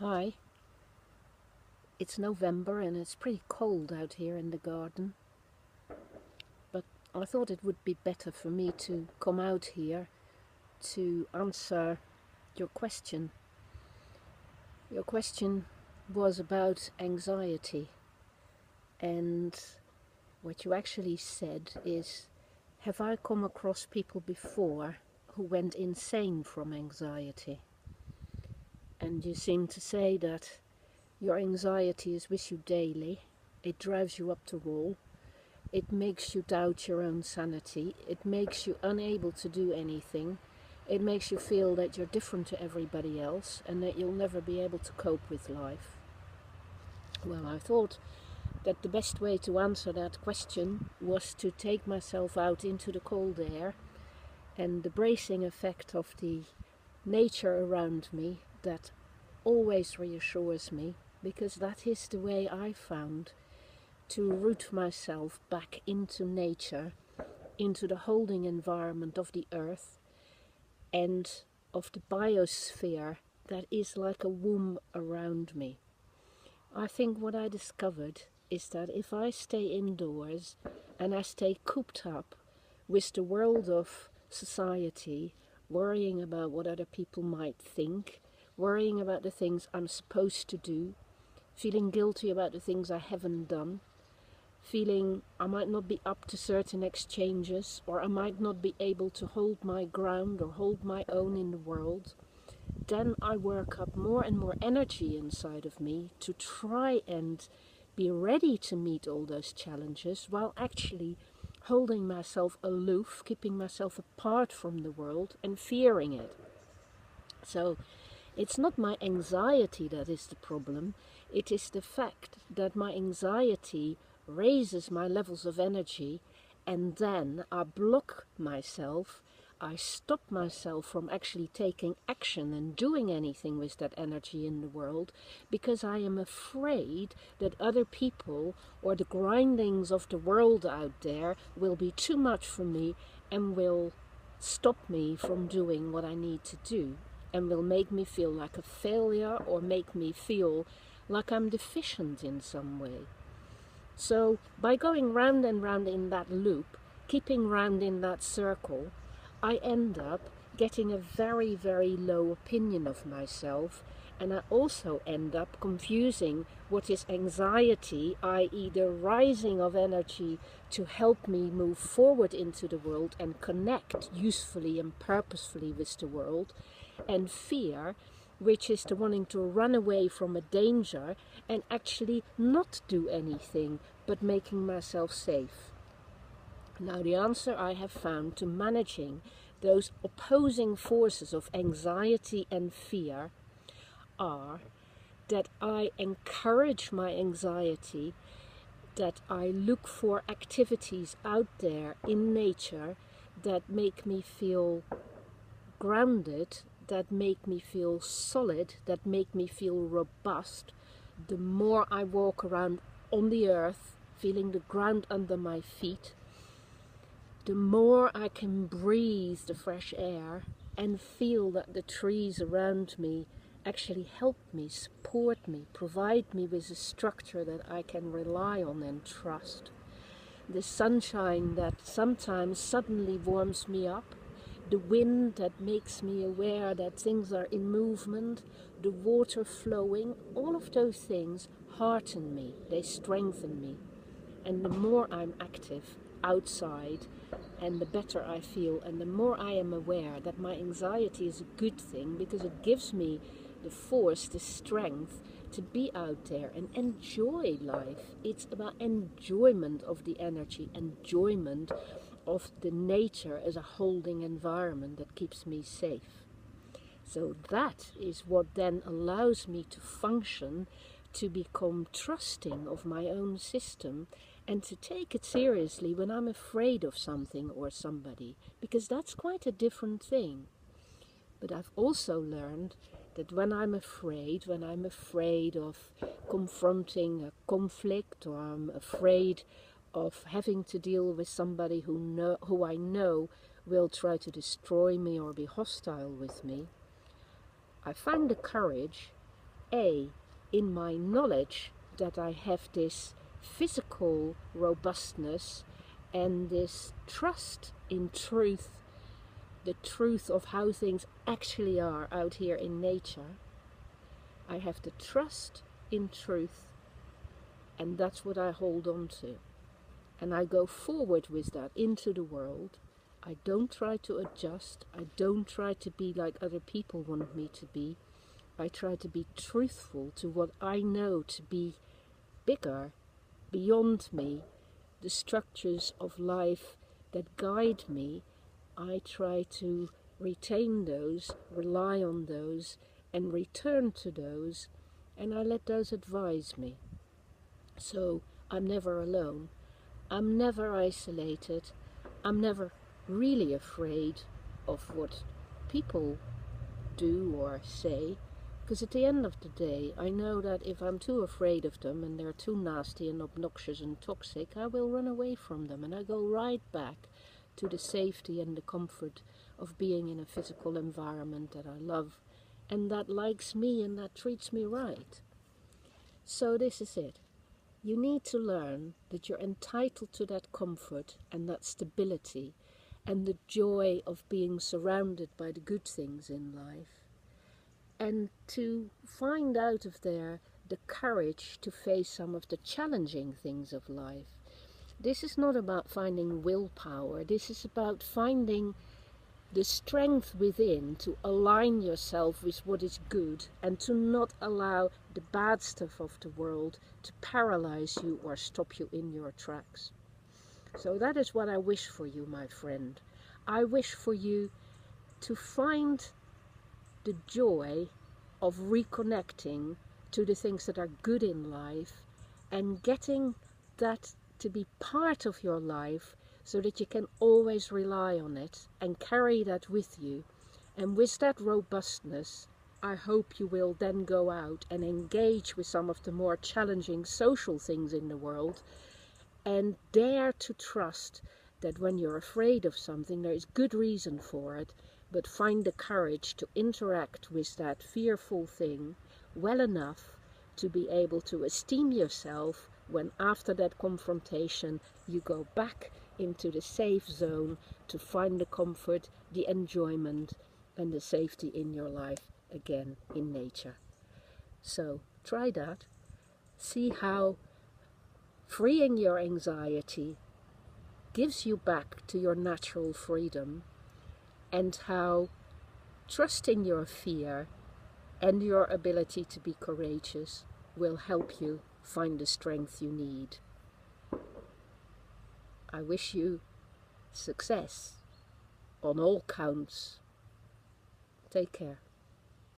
Hi, it's November and it's pretty cold out here in the garden, but I thought it would be better for me to come out here to answer your question. Your question was about anxiety, and what you actually said is, have I come across people before who went insane from anxiety? And you seem to say that your anxiety is with you daily, it drives you up the wall, it makes you doubt your own sanity, it makes you unable to do anything, it makes you feel that you're different to everybody else and that you'll never be able to cope with life. Well, I thought that the best way to answer that question was to take myself out into the cold air and the bracing effect of the nature around me that always reassures me, because that is the way I found to root myself back into nature, into the holding environment of the earth and of the biosphere that is like a womb around me. I think what I discovered is that if I stay indoors and I stay cooped up with the world of society, worrying about what other people might think, worrying about the things I'm supposed to do, feeling guilty about the things I haven't done, feeling I might not be up to certain exchanges, or I might not be able to hold my ground or hold my own in the world, then I work up more and more energy inside of me to try and be ready to meet all those challenges, while actually holding myself aloof, keeping myself apart from the world and fearing it. So it's not my anxiety that is the problem, it is the fact that my anxiety raises my levels of energy, and then I block myself, I stop myself from actually taking action and doing anything with that energy in the world, because I am afraid that other people or the grindings of the world out there will be too much for me and will stop me from doing what I need to do, and will make me feel like a failure or make me feel like I'm deficient in some way. So by going round and round in that loop, keeping round in that circle, I end up getting a very, very low opinion of myself, and I also end up confusing what is anxiety, i.e. the rising of energy to help me move forward into the world and connect usefully and purposefully with the world, and fear, which is the wanting to run away from a danger and actually not do anything but making myself safe. Now, the answer I have found to managing those opposing forces of anxiety and fear are that I encourage my anxiety, that I look for activities out there in nature that make me feel grounded, that make me feel solid, that make me feel robust. The more I walk around on the earth, feeling the ground under my feet, the more I can breathe the fresh air and feel that the trees around me actually help me, support me, provide me with a structure that I can rely on and trust. The sunshine that sometimes suddenly warms me up, the wind that makes me aware that things are in movement, the water flowing, all of those things hearten me, they strengthen me. And the more I'm active outside, and the better I feel, and the more I am aware that my anxiety is a good thing, because it gives me the force, the strength to be out there and enjoy life. It's about enjoyment of the energy, enjoyment of the nature as a holding environment that keeps me safe. So that is what then allows me to function, to become trusting of my own system, and to take it seriously when I'm afraid of something or somebody, because that's quite a different thing. But I've also learned that when I'm afraid of confronting a conflict, or I'm afraid of having to deal with somebody who I know will try to destroy me or be hostile with me, I find the courage in my knowledge that I have this physical robustness and this trust in truth, the truth of how things actually are out here in nature. I have the trust in truth, and that's what I hold on to. And I go forward with that into the world. I don't try to adjust. I don't try to be like other people want me to be. I try to be truthful to what I know to be bigger, beyond me, the structures of life that guide me. I try to retain those, rely on those, and return to those, and I let those advise me. So I'm never alone. I'm never isolated. I'm never really afraid of what people do or say, because at the end of the day, I know that if I'm too afraid of them and they're too nasty and obnoxious and toxic, I will run away from them, and I go right back to the safety and the comfort of being in a physical environment that I love and that likes me and that treats me right. So this is it. You need to learn that you're entitled to that comfort and that stability and the joy of being surrounded by the good things in life, and to find out of there the courage to face some of the challenging things of life. This is not about finding willpower. This is about finding the strength within to align yourself with what is good and to not allow the bad stuff of the world to paralyze you or stop you in your tracks. So that is what I wish for you, my friend. I wish for you to find the joy of reconnecting to the things that are good in life and getting that to be part of your life, so that you can always rely on it and carry that with you. And with that robustness, I hope you will then go out and engage with some of the more challenging social things in the world and dare to trust that when you're afraid of something, there is good reason for it, but find the courage to interact with that fearful thing well enough to be able to esteem yourself when after that confrontation you go back into the safe zone to find the comfort, the enjoyment, and the safety in your life again in nature. So try that. See how freeing your anxiety gives you back to your natural freedom, and how trusting your fear and your ability to be courageous will help you find the strength you need. I wish you success on all counts. Take care.